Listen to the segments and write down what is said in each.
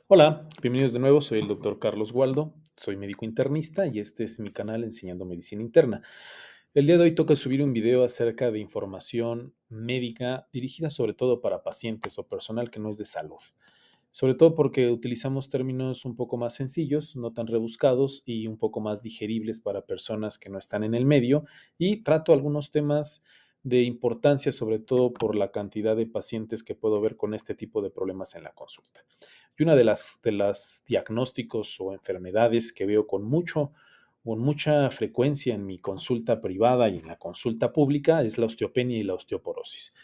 Hola, bienvenidos de nuevo. Soy el doctor Carlos Waldo, soy médico internista y este es mi canal Enseñando Medicina Interna. El día de hoy toca subir un video acerca de información médica dirigida sobre todo para pacientes o personal que no es de salud. Sobre todo porque utilizamos términos un poco más sencillos, no tan rebuscados y un poco más digeribles para personas que no están en el medio y trato algunos temas de importancia, sobre todo por la cantidad de pacientes que puedo ver con este tipo de problemas en la consulta. Y una de las diagnósticos o enfermedades que veo con mucha frecuencia en mi consulta privada y en la consulta pública es la osteopenia y la osteoporosis.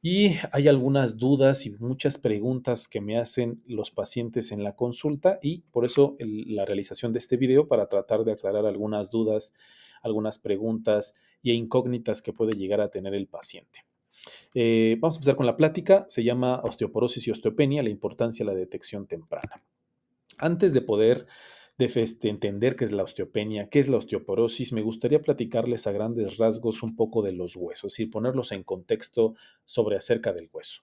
Y hay algunas dudas y muchas preguntas que me hacen los pacientes en la consulta y por eso la realización de este video para tratar de aclarar algunas dudas, algunas preguntas e incógnitas que puede llegar a tener el paciente. Vamos a empezar con la plática. Se llama osteoporosis y osteopenia, la importancia de la detección temprana. Antes de poder entender qué es la osteopenia, qué es la osteoporosis, me gustaría platicarles a grandes rasgos un poco de los huesos y ponerlos en contexto sobre acerca del hueso.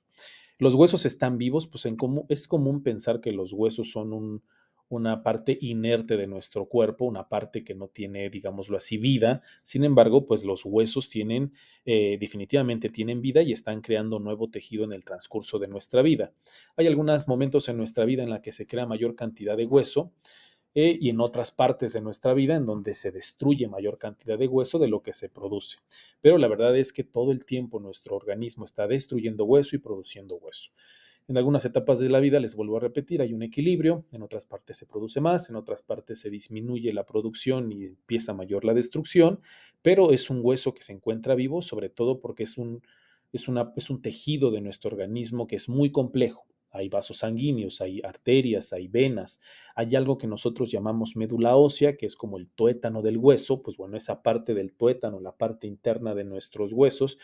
Los huesos están vivos, pues es común pensar que los huesos son una parte inerte de nuestro cuerpo, una parte que no tiene, digámoslo así, vida. Sin embargo, pues los huesos definitivamente tienen vida y están creando nuevo tejido en el transcurso de nuestra vida. Hay algunos momentos en nuestra vida en la que se crea mayor cantidad de hueso y en otras partes de nuestra vida en donde se destruye mayor cantidad de hueso de lo que se produce. Pero la verdad es que todo el tiempo nuestro organismo está destruyendo hueso y produciendo hueso. En algunas etapas de la vida, les vuelvo a repetir, hay un equilibrio, en otras partes se produce más, en otras partes se disminuye la producción y empieza mayor la destrucción, pero es un hueso que se encuentra vivo, sobre todo porque es un tejido de nuestro organismo que es muy complejo. Hay vasos sanguíneos, hay arterias, hay venas, hay algo que nosotros llamamos médula ósea, que es como el tuétano del hueso, pues bueno, esa parte del tuétano, la parte interna de nuestros huesos,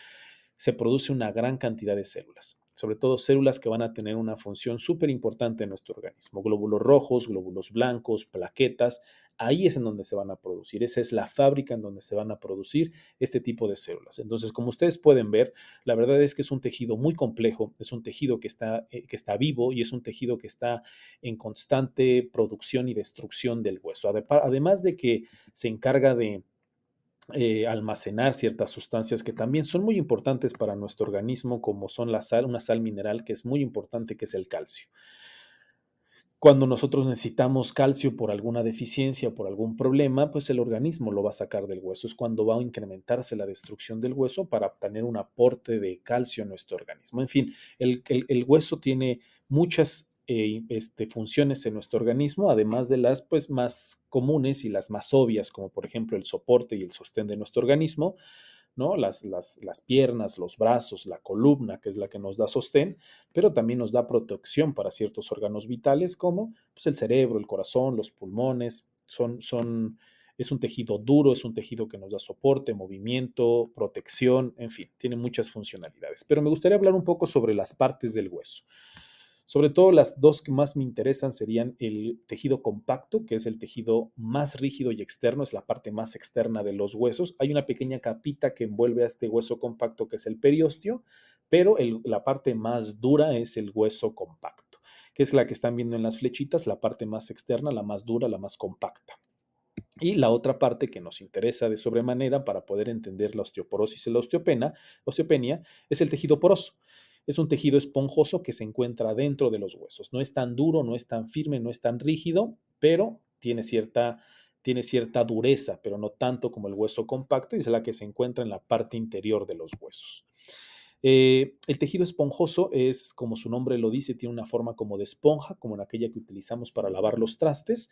se produce una gran cantidad de células, sobre todo células que van a tener una función súper importante en nuestro organismo, glóbulos rojos, glóbulos blancos, plaquetas, ahí es en donde se van a producir, esa es la fábrica en donde se van a producir este tipo de células. Entonces, como ustedes pueden ver, la verdad es que es un tejido muy complejo, es un tejido que está vivo y es un tejido que está en constante producción y destrucción del hueso. Además de que se encarga de almacenar ciertas sustancias que también son muy importantes para nuestro organismo, como son la sal, una sal mineral que es muy importante, que es el calcio. Cuando nosotros necesitamos calcio por alguna deficiencia, por algún problema, pues el organismo lo va a sacar del hueso. Es cuando va a incrementarse la destrucción del hueso para obtener un aporte de calcio en nuestro organismo. En fin, el hueso tiene muchas funciones en nuestro organismo, además de las pues, más comunes y las más obvias, como por ejemplo el soporte y el sostén de nuestro organismo, ¿no? Las piernas, los brazos, la columna, que es la que nos da sostén, pero también nos da protección para ciertos órganos vitales como pues, el cerebro, el corazón, los pulmones. Es un tejido duro, es un tejido que nos da soporte, movimiento, protección, en fin, tiene muchas funcionalidades. Pero me gustaría hablar un poco sobre las partes del hueso. Sobre todo las dos que más me interesan serían el tejido compacto, que es el tejido más rígido y externo, es la parte más externa de los huesos. Hay una pequeña capita que envuelve a este hueso compacto, que es el periósteo, pero la parte más dura es el hueso compacto, que es la que están viendo en las flechitas, la parte más externa, la más dura, la más compacta. Y la otra parte que nos interesa de sobremanera para poder entender la osteoporosis y la osteopenia es el tejido poroso. Es un tejido esponjoso que se encuentra dentro de los huesos. No es tan duro, no es tan firme, no es tan rígido, pero tiene cierta dureza, pero no tanto como el hueso compacto y es la que se encuentra en la parte interior de los huesos. El tejido esponjoso es, como su nombre lo dice, tiene una forma como de esponja, como en aquella que utilizamos para lavar los trastes,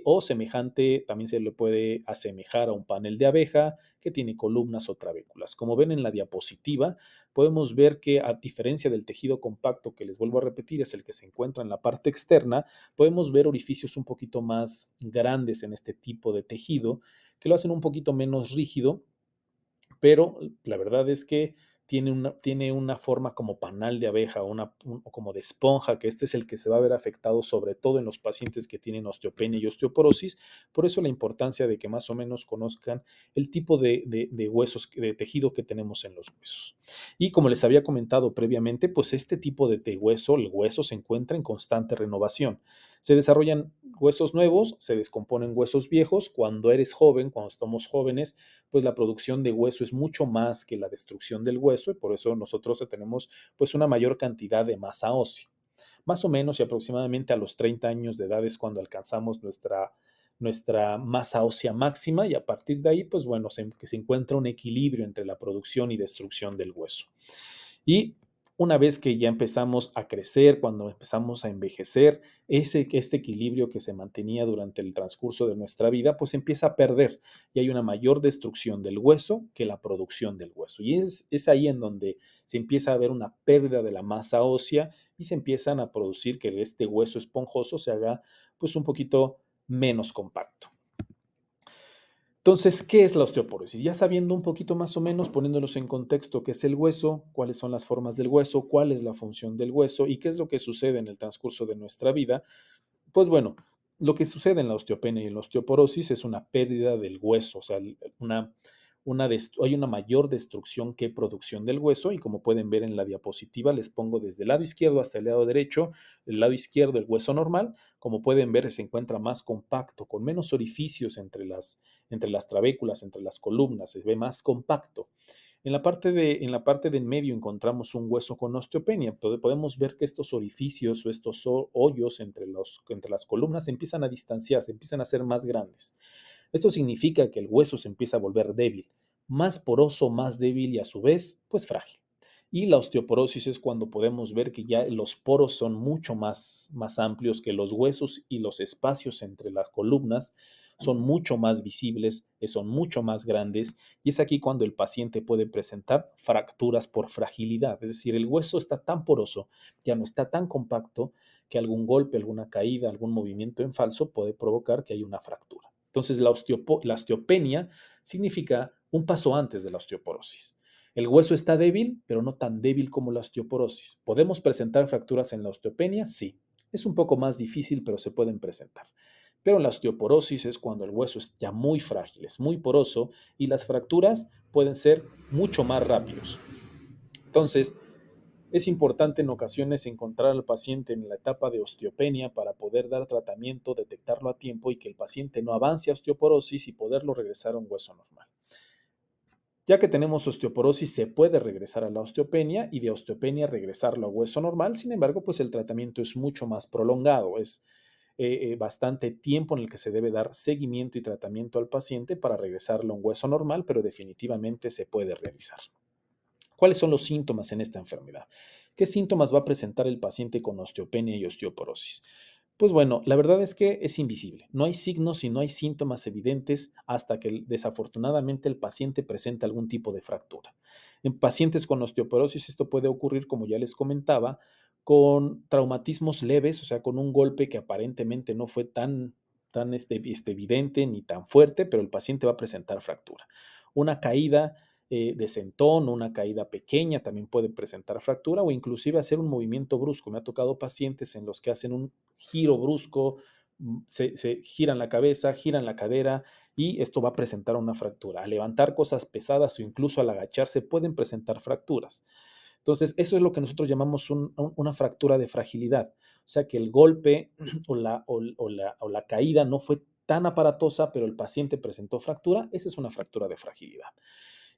o semejante, también se le puede asemejar a un panel de abeja que tiene columnas o trabéculas. Como ven en la diapositiva, podemos ver que a diferencia del tejido compacto, que les vuelvo a repetir, es el que se encuentra en la parte externa, podemos ver orificios un poquito más grandes en este tipo de tejido, que lo hacen un poquito menos rígido, pero la verdad es que tiene una forma como panal de abeja o como de esponja, que este es el que se va a ver afectado sobre todo en los pacientes que tienen osteopenia y osteoporosis. Por eso la importancia de que más o menos conozcan el tipo de huesos, de tejido que tenemos en los huesos. Y como les había comentado previamente, pues este tipo de hueso, el hueso se encuentra en constante renovación. Se desarrollan huesos nuevos, se descomponen huesos viejos. Cuando eres joven, cuando estamos jóvenes, pues la producción de hueso es mucho más que la destrucción del hueso y por eso nosotros tenemos pues una mayor cantidad de masa ósea. Más o menos y aproximadamente a los 30 años de edad es cuando alcanzamos nuestra masa ósea máxima y a partir de ahí, pues bueno, que se encuentra un equilibrio entre la producción y destrucción del hueso. Y una vez que ya empezamos a crecer, cuando empezamos a envejecer, este equilibrio que se mantenía durante el transcurso de nuestra vida, pues empieza a perder y hay una mayor destrucción del hueso que la producción del hueso. Y es ahí en donde se empieza a ver una pérdida de la masa ósea y se empiezan a producir que este hueso esponjoso se haga pues un poquito menos compacto. Entonces, ¿qué es la osteoporosis? Ya sabiendo un poquito más o menos, poniéndolos en contexto, qué es el hueso, cuáles son las formas del hueso, cuál es la función del hueso y qué es lo que sucede en el transcurso de nuestra vida, pues bueno, lo que sucede en la osteopenia y en la osteoporosis es una pérdida del hueso, o sea, hay una mayor destrucción que producción del hueso y como pueden ver en la diapositiva, les pongo desde el lado izquierdo hasta el lado derecho, el lado izquierdo el hueso normal, como pueden ver se encuentra más compacto, con menos orificios entre las trabéculas, entre las columnas, se ve más compacto. En la parte del medio encontramos un hueso con osteopenia. Podemos ver que estos orificios o estos hoyos entre las columnas empiezan a distanciarse, empiezan a ser más grandes. Esto significa que el hueso se empieza a volver débil, más poroso, más débil y a su vez, pues frágil. Y la osteoporosis es cuando podemos ver que ya los poros son mucho más amplios, que los huesos y los espacios entre las columnas son mucho más visibles, son mucho más grandes y es aquí cuando el paciente puede presentar fracturas por fragilidad, es decir, el hueso está tan poroso, ya no está tan compacto que algún golpe, alguna caída, algún movimiento en falso puede provocar que haya una fractura. Entonces, la osteopenia significa un paso antes de la osteoporosis. El hueso está débil, pero no tan débil como la osteoporosis. ¿Podemos presentar fracturas en la osteopenia? Sí. Es un poco más difícil, pero se pueden presentar. Pero la osteoporosis es cuando el hueso es ya muy frágil, es muy poroso y las fracturas pueden ser mucho más rápidos. Entonces, es importante en ocasiones encontrar al paciente en la etapa de osteopenia para poder dar tratamiento, detectarlo a tiempo y que el paciente no avance a osteoporosis y poderlo regresar a un hueso normal. Ya que tenemos osteoporosis, se puede regresar a la osteopenia y de osteopenia regresarlo a hueso normal. Sin embargo, pues el tratamiento es mucho más prolongado. Es bastante tiempo en el que se debe dar seguimiento y tratamiento al paciente para regresarlo a un hueso normal, pero definitivamente se puede realizar. ¿Cuáles son los síntomas en esta enfermedad? ¿Qué síntomas va a presentar el paciente con osteopenia y osteoporosis? Pues bueno, la verdad es que es invisible. No hay signos y no hay síntomas evidentes hasta que desafortunadamente el paciente presenta algún tipo de fractura. En pacientes con osteoporosis esto puede ocurrir, como ya les comentaba, con traumatismos leves, o sea, con un golpe que aparentemente no fue tan evidente ni tan fuerte, pero el paciente va a presentar fractura. Una caída de sentón, una caída pequeña también puede presentar fractura o inclusive hacer un movimiento brusco. Me ha tocado pacientes en los que hacen un giro brusco, se giran la cabeza, giran la cadera y esto va a presentar una fractura. Al levantar cosas pesadas o incluso al agacharse pueden presentar fracturas. Entonces, eso es lo que nosotros llamamos una fractura de fragilidad. O sea, que el golpe o la caída no fue tan aparatosa, pero el paciente presentó fractura. Esa es una fractura de fragilidad.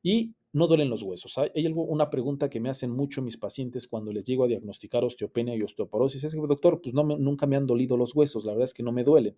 Y no duelen los huesos. Hay una pregunta que me hacen mucho mis pacientes cuando les llego a diagnosticar osteopenia y osteoporosis. Es que, doctor, pues nunca me han dolido los huesos, la verdad es que no me duelen.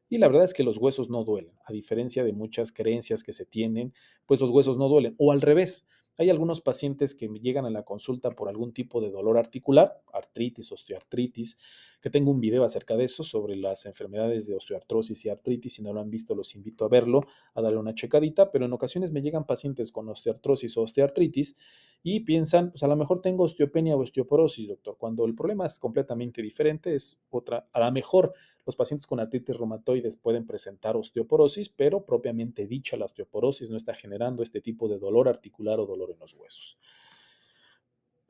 Y la verdad es que los huesos no duelen, a diferencia de muchas creencias que se tienen, pues los huesos no duelen. O al revés, hay algunos pacientes que me llegan a la consulta por algún tipo de dolor articular, artritis, osteoartritis, que tengo un video acerca de eso, sobre las enfermedades de osteoartrosis y artritis. Si no lo han visto, los invito a verlo, a darle una checadita, pero en ocasiones me llegan pacientes con osteoartrosis o osteoartritis y piensan, pues a lo mejor tengo osteopenia o osteoporosis, doctor, cuando el problema es completamente diferente, es otra, a lo mejor los pacientes con artritis reumatoides pueden presentar osteoporosis, pero propiamente dicha la osteoporosis no está generando este tipo de dolor articular o dolor en los huesos.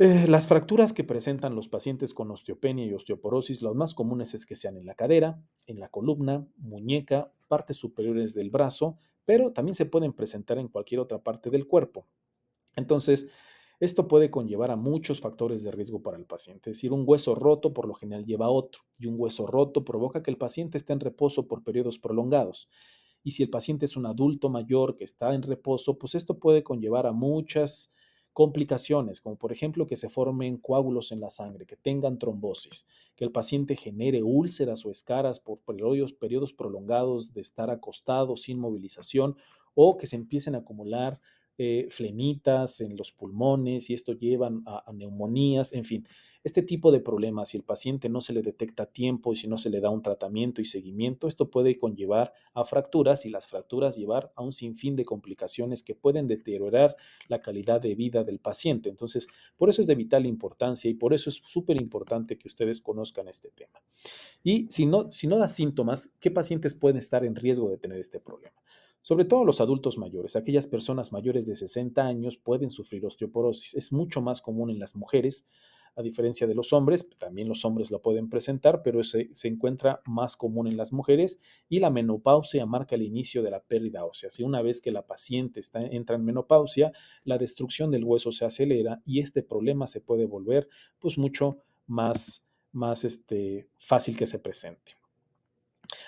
Las fracturas que presentan los pacientes con osteopenia y osteoporosis, las más comunes es que sean en la cadera, en la columna, muñeca, partes superiores del brazo, pero también se pueden presentar en cualquier otra parte del cuerpo. Entonces, esto puede conllevar a muchos factores de riesgo para el paciente. Es decir, un hueso roto por lo general lleva a otro, y un hueso roto provoca que el paciente esté en reposo por periodos prolongados. Y si el paciente es un adulto mayor que está en reposo, pues esto puede conllevar a muchas complicaciones, como por ejemplo que se formen coágulos en la sangre, que tengan trombosis, que el paciente genere úlceras o escaras por periodos prolongados de estar acostado sin movilización, o que se empiecen a acumular flemitas en los pulmones y esto lleva a neumonías, en fin, este tipo de problemas, si el paciente no se le detecta a tiempo y si no se le da un tratamiento y seguimiento, esto puede conllevar a fracturas y las fracturas llevar a un sinfín de complicaciones que pueden deteriorar la calidad de vida del paciente. Entonces, por eso es de vital importancia y por eso es súper importante que ustedes conozcan este tema. Y si no da síntomas, ¿qué pacientes pueden estar en riesgo de tener este problema? Sobre todo los adultos mayores, aquellas personas mayores de 60 años pueden sufrir osteoporosis. Es mucho más común en las mujeres, a diferencia de los hombres, también los hombres lo pueden presentar, pero se encuentra más común en las mujeres y la menopausia marca el inicio de la pérdida ósea. Si una vez que la paciente entra en menopausia, la destrucción del hueso se acelera y este problema se puede volver pues mucho más fácil que se presente.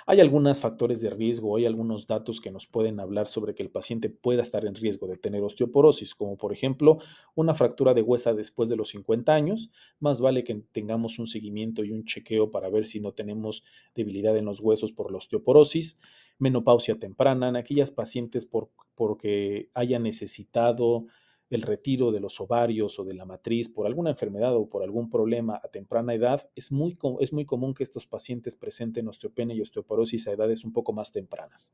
Hay algunos factores de riesgo, hay algunos datos que nos pueden hablar sobre que el paciente pueda estar en riesgo de tener osteoporosis, como por ejemplo una fractura de huesa después de los 50 años. Más vale que tengamos un seguimiento y un chequeo para ver si no tenemos debilidad en los huesos por la osteoporosis. Menopausia temprana, en aquellas pacientes porque hayan necesitado el retiro de los ovarios o de la matriz por alguna enfermedad o por algún problema a temprana edad, es muy común que estos pacientes presenten osteopenia y osteoporosis a edades un poco más tempranas.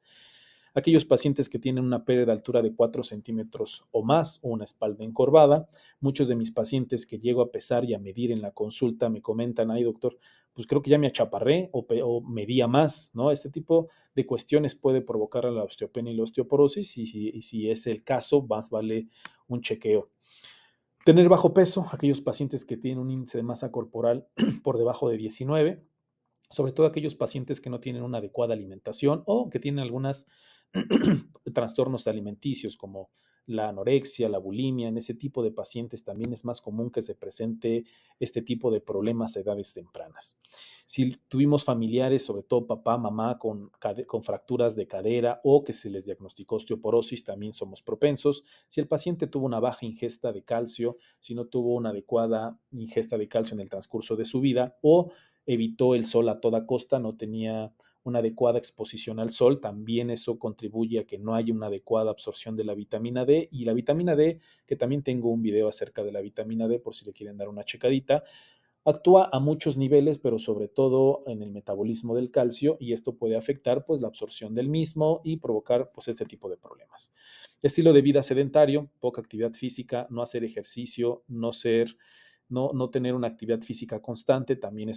Aquellos pacientes que tienen una pérdida de altura de 4 centímetros o más o una espalda encorvada, muchos de mis pacientes que llego a pesar y a medir en la consulta me comentan, ay doctor, pues creo que ya me achaparré o medía más, ¿no? Este tipo de cuestiones puede provocar la osteopenia y la osteoporosis y si es el caso, más vale un chequeo. Tener bajo peso, aquellos pacientes que tienen un índice de masa corporal por debajo de 19, sobre todo aquellos pacientes que no tienen una adecuada alimentación o que tienen algunos trastornos alimenticios como la anorexia, la bulimia. En ese tipo de pacientes también es más común que se presente este tipo de problemas a edades tempranas. Si tuvimos familiares, sobre todo papá, mamá, con fracturas de cadera o que se les diagnosticó osteoporosis, también somos propensos. Si el paciente tuvo una baja ingesta de calcio, si no tuvo una adecuada ingesta de calcio en el transcurso de su vida o evitó el sol a toda costa, no tenía una adecuada exposición al sol, también eso contribuye a que no haya una adecuada absorción de la vitamina D y la vitamina D, que también tengo un video acerca de la vitamina D por si le quieren dar una checadita, actúa a muchos niveles, pero sobre todo en el metabolismo del calcio y esto puede afectar pues la absorción del mismo y provocar pues este tipo de problemas. Estilo de vida sedentario, poca actividad física, no hacer ejercicio, no tener una actividad física constante también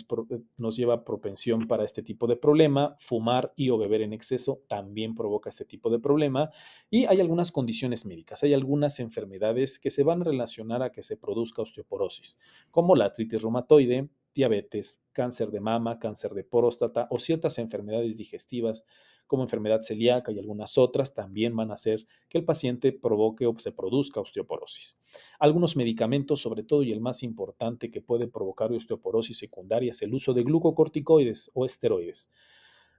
nos lleva a propensión para este tipo de problema. Fumar y o beber en exceso también provoca este tipo de problema. Y hay algunas condiciones médicas, hay algunas enfermedades que se van a relacionar a que se produzca osteoporosis, como la artritis reumatoide, diabetes, cáncer de mama, cáncer de próstata o ciertas enfermedades digestivas como enfermedad celíaca y algunas otras también van a hacer que el paciente provoque o se produzca osteoporosis. Algunos medicamentos, sobre todo y el más importante que puede provocar osteoporosis secundaria es el uso de glucocorticoides o esteroides.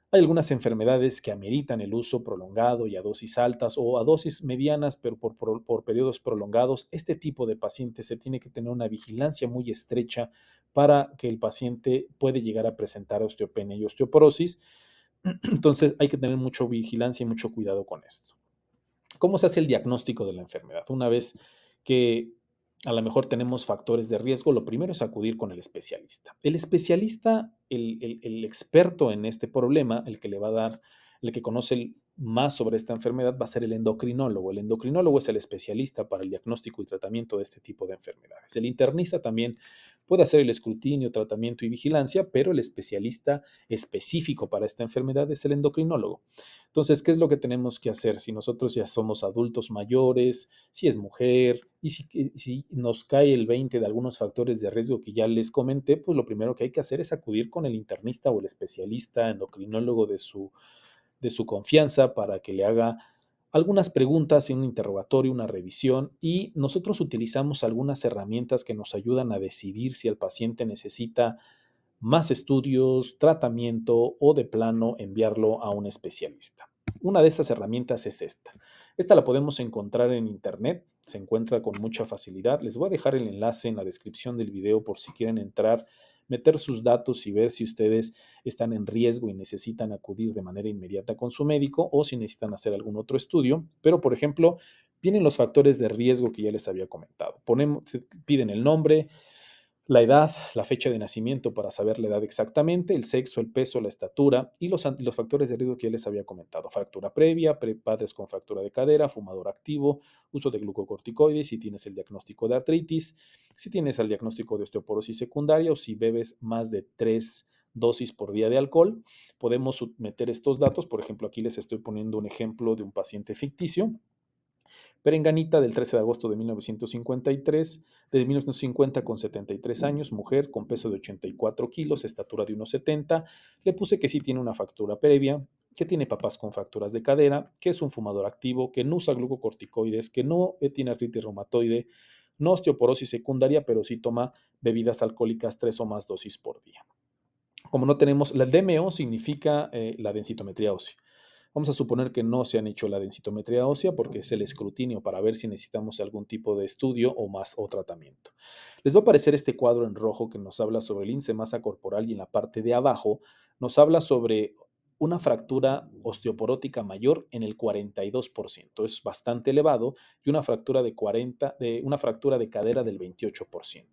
Hay algunas enfermedades que ameritan el uso prolongado y a dosis altas o a dosis medianas, pero por periodos prolongados. Este tipo de pacientes se tiene que tener una vigilancia muy estrecha para que el paciente puede llegar a presentar osteopenia y osteoporosis. Entonces hay que tener mucha vigilancia y mucho cuidado con esto. ¿Cómo se hace el diagnóstico de la enfermedad? Una vez que a lo mejor tenemos factores de riesgo, lo primero es acudir con el especialista. El especialista, el experto en este problema, el que le va a dar, el que conoce más sobre esta enfermedad va a ser el endocrinólogo. El endocrinólogo es el especialista para el diagnóstico y tratamiento de este tipo de enfermedades. El internista también puede hacer el escrutinio, tratamiento y vigilancia, pero el especialista específico para esta enfermedad es el endocrinólogo. Entonces, ¿qué es lo que tenemos que hacer si nosotros ya somos adultos mayores, si es mujer y si nos cae el 20 de algunos factores de riesgo que ya les comenté? Pues lo primero que hay que hacer es acudir con el internista o el especialista endocrinólogo de su confianza para que le haga algunas preguntas y un interrogatorio, una revisión, y nosotros utilizamos algunas herramientas que nos ayudan a decidir si el paciente necesita más estudios, tratamiento o de plano enviarlo a un especialista. Una de estas herramientas es esta. Esta la podemos encontrar en internet, se encuentra con mucha facilidad. Les voy a dejar el enlace en la descripción del video por si quieren entrar, meter sus datos y ver si ustedes están en riesgo y necesitan acudir de manera inmediata con su médico o si necesitan hacer algún otro estudio. Pero, por ejemplo, vienen los factores de riesgo que ya les había comentado. Piden el nombre, la edad, la fecha de nacimiento para saber la edad exactamente, el sexo, el peso, la estatura y los factores de riesgo que ya les había comentado. Fractura previa, padres con fractura de cadera, fumador activo, uso de glucocorticoides, si tienes el diagnóstico de artritis, si tienes el diagnóstico de osteoporosis secundaria o si bebes más de 3 dosis por día de alcohol. Podemos meter estos datos. Por ejemplo, aquí les estoy poniendo un ejemplo de un paciente ficticio. Perenganita, del 13 de agosto de 1953, de 1950, con 73 años, mujer con peso de 84 kilos, estatura de 1,70. Le puse que sí tiene una fractura previa, que tiene papás con fracturas de cadera, que es un fumador activo, que no usa glucocorticoides, que no tiene artritis reumatoide, no osteoporosis secundaria, pero sí toma bebidas alcohólicas 3 o más dosis por día. Como no tenemos, la DMO significa la densitometría ósea. Vamos a suponer que no se han hecho la densitometría ósea porque es el escrutinio para ver si necesitamos algún tipo de estudio o más o tratamiento. Les va a aparecer este cuadro en rojo que nos habla sobre el índice de masa corporal y en la parte de abajo nos habla sobre una fractura osteoporótica mayor en el 42%. Es bastante elevado, y una fractura de cadera del 28%.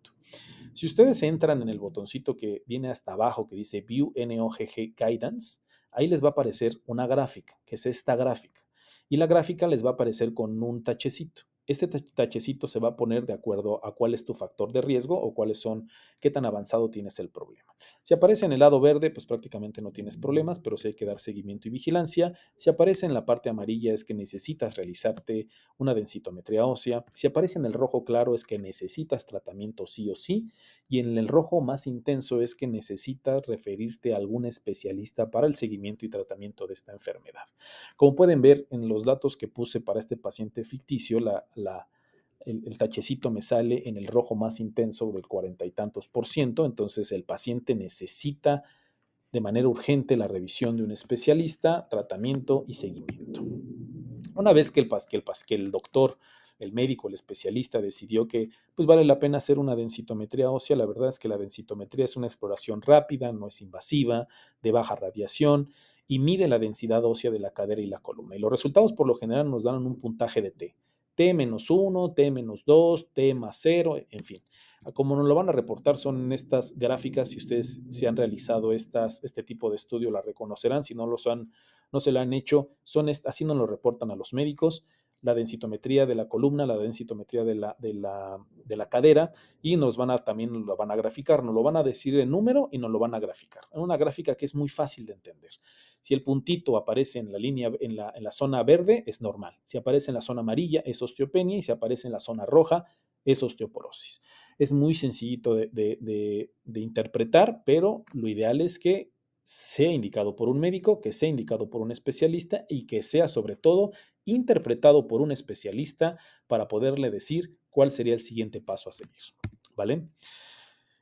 Si ustedes entran en el botoncito que viene hasta abajo que dice View NOGG Guidance, ahí les va a aparecer una gráfica, que es esta gráfica. Y la gráfica les va a aparecer con un tachecito. Este tachecito se va a poner de acuerdo a cuál es tu factor de riesgo o qué tan avanzado tienes el problema. Si aparece en el lado verde, pues prácticamente no tienes problemas, pero sí hay que dar seguimiento y vigilancia. Si aparece en la parte amarilla, es que necesitas realizarte una densitometría ósea. Si aparece en el rojo claro, es que necesitas tratamiento sí o sí. Y en el rojo más intenso es que necesitas referirte a algún especialista para el seguimiento y tratamiento de esta enfermedad. Como pueden ver en los datos que puse para este paciente ficticio, el tachecito me sale en el rojo más intenso del 40 y tantos %. Entonces el paciente necesita de manera urgente la revisión de un especialista, tratamiento y seguimiento. Una vez que el doctor, el médico, el especialista decidió que pues vale la pena hacer una densitometría ósea, la verdad es que la densitometría es una exploración rápida, no es invasiva, de baja radiación y mide la densidad ósea de la cadera y la columna. Y los resultados por lo general nos dan un puntaje de T. T-1, T-2, T+0, en fin. Como nos lo van a reportar son en estas gráficas. Si ustedes se han realizado este tipo de estudio, la reconocerán. Si no se la han hecho, así nos lo reportan a los médicos: la densitometría de la columna, la densitometría de la cadera, y también nos lo van a graficar, nos lo van a decir en número y nos lo van a graficar. En una gráfica que es muy fácil de entender. Si el puntito aparece en la línea, en la zona verde, es normal. Si aparece en la zona amarilla, es osteopenia, y si aparece en la zona roja, es osteoporosis. Es muy sencillito de interpretar, pero lo ideal es que sea indicado por un médico, que sea indicado por un especialista y que sea sobre todo interpretado por un especialista para poderle decir cuál sería el siguiente paso a seguir. ¿Vale?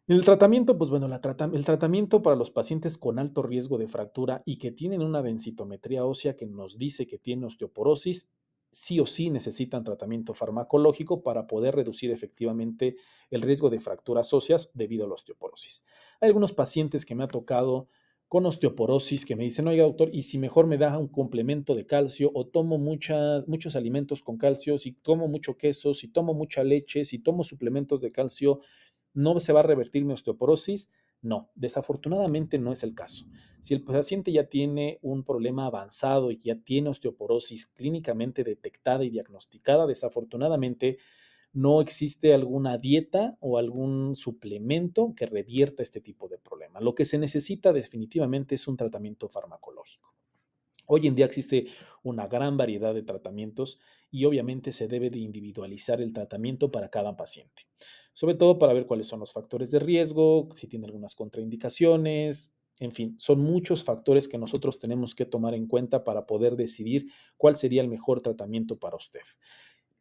El tratamiento, pues bueno, el tratamiento para los pacientes con alto riesgo de fractura y que tienen una densitometría ósea que nos dice que tiene osteoporosis, sí o sí necesitan tratamiento farmacológico para poder reducir efectivamente el riesgo de fracturas óseas debido a la osteoporosis. Hay algunos pacientes que me ha tocado con osteoporosis que me dicen: oiga, doctor, ¿y si mejor me da un complemento de calcio, o tomo muchos alimentos con calcio, si tomo mucho queso, si tomo mucha leche, si tomo suplementos de calcio, no se va a revertir mi osteoporosis? No, desafortunadamente no es el caso. Si el paciente ya tiene un problema avanzado y ya tiene osteoporosis clínicamente detectada y diagnosticada, desafortunadamente no existe alguna dieta o algún suplemento que revierta este tipo de problema. Lo que se necesita definitivamente es un tratamiento farmacológico. Hoy en día existe una gran variedad de tratamientos y obviamente se debe de individualizar el tratamiento para cada paciente, sobre todo para ver cuáles son los factores de riesgo, si tiene algunas contraindicaciones, en fin, son muchos factores que nosotros tenemos que tomar en cuenta para poder decidir cuál sería el mejor tratamiento para usted.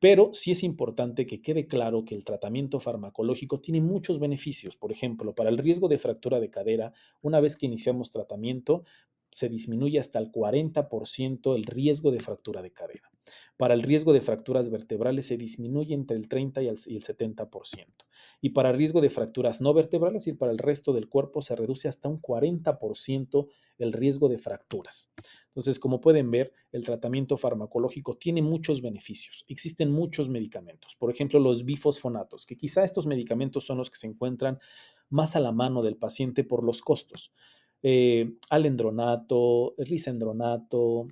Pero sí es importante que quede claro que el tratamiento farmacológico tiene muchos beneficios. Por ejemplo, para el riesgo de fractura de cadera, una vez que iniciamos tratamiento, se disminuye hasta el 40% el riesgo de fractura de cadera. Para el riesgo de fracturas vertebrales se disminuye entre el 30 y el 70%. Y para el riesgo de fracturas no vertebrales y para el resto del cuerpo se reduce hasta un 40% el riesgo de fracturas. Entonces, como pueden ver, el tratamiento farmacológico tiene muchos beneficios. Existen muchos medicamentos, por ejemplo, los bifosfonatos, que quizá estos medicamentos son los que se encuentran más a la mano del paciente por los costos. Alendronato, risendronato,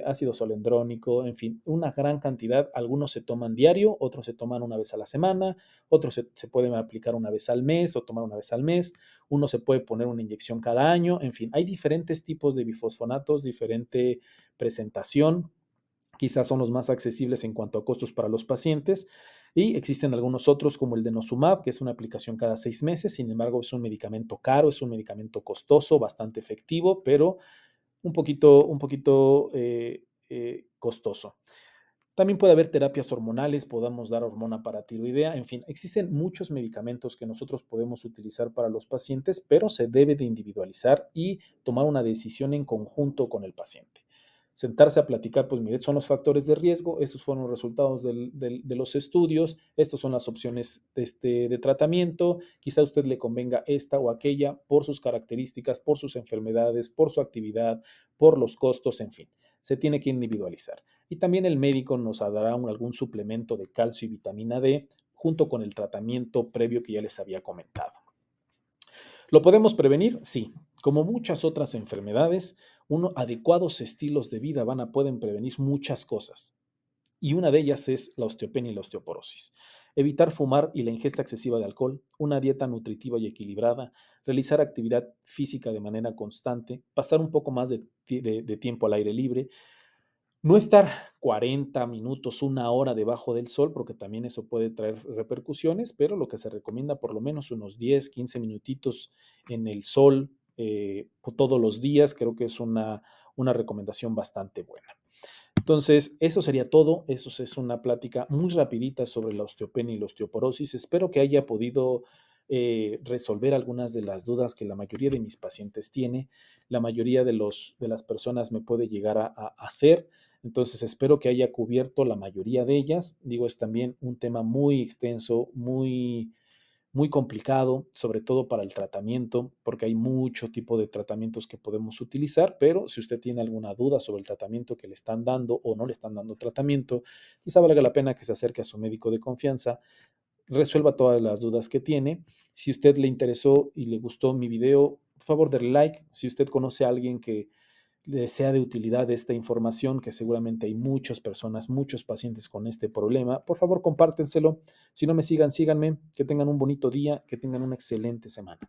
ácido solendrónico, en fin, una gran cantidad. Algunos se toman diario, otros se toman una vez a la semana, otros se pueden aplicar una vez al mes o tomar una vez al mes. Uno se puede poner una inyección cada año, en fin, hay diferentes tipos de bifosfonatos, diferente presentación, quizás son los más accesibles en cuanto a costos para los pacientes, y existen algunos otros como el denosumab, que es una aplicación cada 6 meses, sin embargo es un medicamento caro, es un medicamento costoso, bastante efectivo, pero un poquito costoso. También puede haber terapias hormonales, podamos dar hormona paratiroidea, en fin, existen muchos medicamentos que nosotros podemos utilizar para los pacientes, pero se debe de individualizar y tomar una decisión en conjunto con el paciente. Sentarse a platicar, pues mire, son los factores de riesgo, estos fueron los resultados de los estudios, estas son las opciones de tratamiento, quizá a usted le convenga esta o aquella por sus características, por sus enfermedades, por su actividad, por los costos, en fin, se tiene que individualizar. Y también el médico nos dará algún suplemento de calcio y vitamina D junto con el tratamiento previo que ya les había comentado. ¿Lo podemos prevenir? Sí. Como muchas otras enfermedades, adecuados estilos de vida pueden prevenir muchas cosas. Y una de ellas es la osteopenia y la osteoporosis. Evitar fumar y la ingesta excesiva de alcohol, una dieta nutritiva y equilibrada, realizar actividad física de manera constante, pasar un poco más de tiempo al aire libre, no estar 40 minutos, una hora debajo del sol, porque también eso puede traer repercusiones, pero lo que se recomienda por lo menos unos 10, 15 minutitos en el sol todos los días, creo que es una recomendación bastante buena. Entonces, eso sería todo. Eso es una plática muy rapidita sobre la osteopenia y la osteoporosis. Espero que haya podido resolver algunas de las dudas que la mayoría de mis pacientes tiene. La mayoría de las personas me puede llegar a hacer. Entonces, espero que haya cubierto la mayoría de ellas. Digo, es también un tema muy extenso, muy complicado, sobre todo para el tratamiento, porque hay mucho tipo de tratamientos que podemos utilizar, pero si usted tiene alguna duda sobre el tratamiento que le están dando o no le están dando tratamiento, quizá valga la pena que se acerque a su médico de confianza, resuelva todas las dudas que tiene. Si a usted le interesó y le gustó mi video, por favor, denle like. Si usted conoce a alguien que le sea de utilidad esta información, que seguramente hay muchas personas, muchos pacientes con este problema, por favor compártenselo. Si no me sigan, síganme. Que tengan un bonito día, que tengan una excelente semana.